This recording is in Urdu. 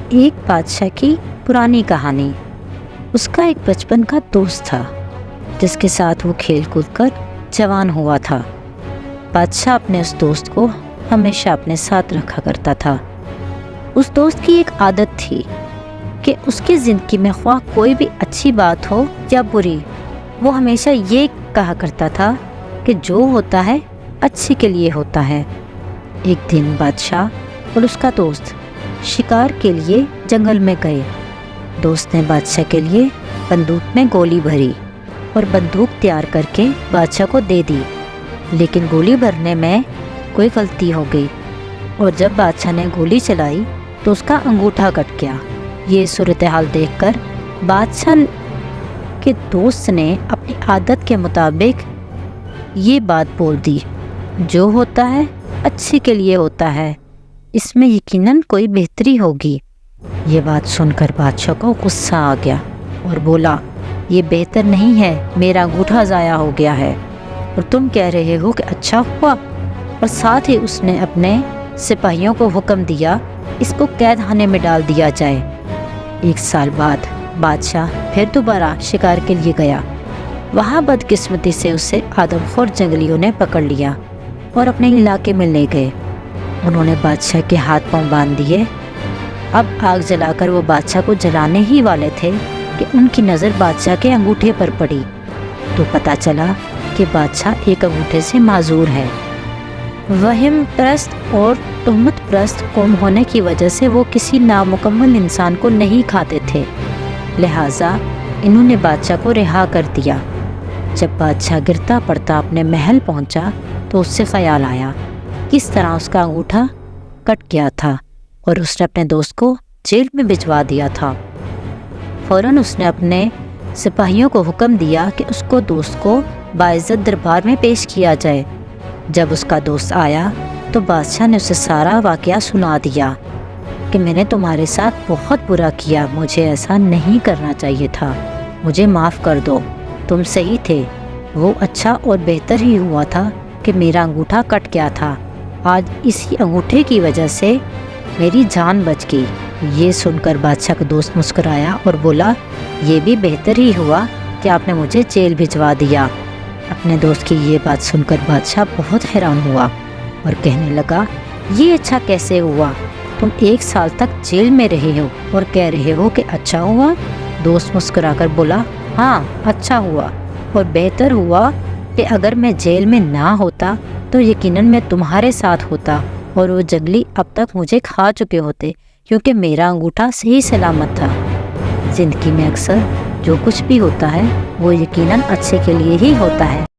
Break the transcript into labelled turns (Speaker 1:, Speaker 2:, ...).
Speaker 1: ایک بادشاہ کی پرانی کہانی۔ اس کا ایک بچپن کا دوست تھا جس کے ساتھ وہ کھیل کود کر جوان ہوا تھا۔ بادشاہ اپنے اس دوست کو ہمیشہ اپنے ساتھ رکھا کرتا تھا۔ اس دوست کی ایک عادت تھی کہ اس کی زندگی میں خواہ کوئی بھی اچھی بات ہو یا بری، وہ ہمیشہ یہ کہا کرتا تھا کہ جو ہوتا ہے اچھے کے لیے ہوتا ہے۔ ایک دن بادشاہ اور اس کا دوست شکار کے لیے جنگل میں گئے۔ دوست نے بادشاہ کے لیے بندوق میں گولی بھری اور بندوق تیار کر کے بادشاہ کو دے دی، لیکن گولی بھرنے میں کوئی غلطی ہو گئی اور جب بادشاہ نے گولی چلائی تو اس کا انگوٹھا کٹ گیا۔ یہ صورتحال دیکھ کر بادشاہ کے دوست نے اپنی عادت کے مطابق یہ بات بول دی، جو ہوتا ہے اچھے کے لیے ہوتا ہے، اس میں یقیناً کوئی بہتری ہوگی۔ یہ بات سن کر بادشاہ کو غصہ آ گیا اور بولا، یہ بہتر نہیں ہے، میرا انگوٹھا ضائع ہو گیا ہے اور تم کہہ رہے ہو کہ اچھا ہوا۔ اور ساتھ ہی اس نے اپنے سپاہیوں کو حکم دیا اس کو قید خانے میں ڈال دیا جائے۔ 1 سال بعد بادشاہ پھر دوبارہ شکار کے لیے گیا۔ وہاں بدقسمتی سے اسے آدم خور جنگلیوں نے پکڑ لیا اور اپنے علاقے میں لے گئے۔ انہوں نے بادشاہ کے ہاتھ پاؤں باندھ دیے۔ اب آگ جلا کر وہ بادشاہ کو جلانے ہی والے تھے کہ ان کی نظر بادشاہ کے انگوٹھے پر پڑی تو پتہ چلا کہ بادشاہ ایک انگوٹھے سے معذور ہے۔ وہم پرست اور تہمت پرست قوم ہونے کی وجہ سے وہ کسی نامکمل انسان کو نہیں کھاتے تھے، لہٰذا انہوں نے بادشاہ کو رہا کر دیا۔ جب بادشاہ گرتا پڑتا اپنے محل پہنچا تو اس سے خیال آیا کس طرح اس کا انگوٹھا کٹ گیا تھا اور اس نے اپنے دوست کو جیل میں بھجوا دیا تھا۔ فوراً اس نے اپنے سپاہیوں کو حکم دیا کہ اس کو دوست کو باعزت دربار میں پیش کیا جائے۔ جب اس کا دوست آیا تو بادشاہ نے اسے سارا واقعہ سنا دیا کہ میں نے تمہارے ساتھ بہت برا کیا، مجھے ایسا نہیں کرنا چاہیے تھا، مجھے معاف کر دو، تم صحیح تھے، وہ اچھا اور بہتر ہی ہوا تھا کہ میرا انگوٹھا کٹ گیا تھا، آج اسی انگوٹھے کی وجہ سے میری جان بچ گئی۔ یہ سن کر بادشاہ کا دوست مسکرایا اور بولا، یہ بھی بہتر ہی ہوا کہ آپ نے مجھے جیل بھجوا دیا۔ اپنے دوست کی یہ بات سن کر بادشاہ بہت حیران ہوا اور کہنے لگا، یہ اچھا کیسے ہوا؟ تم 1 سال تک جیل میں رہے ہو اور کہہ رہے ہو کہ اچھا ہوا؟ دوست مسکرا کر بولا، ہاں اچھا ہوا اور بہتر ہوا کہ اگر میں جیل میں نہ ہوتا تو یقیناً میں تمہارے ساتھ ہوتا اور وہ جنگلی اب تک مجھے کھا چکے ہوتے، کیونکہ میرا انگوٹھا صحیح سلامت تھا۔ زندگی میں اکثر جو کچھ بھی ہوتا ہے وہ یقیناً اچھے کے لیے ہی ہوتا ہے۔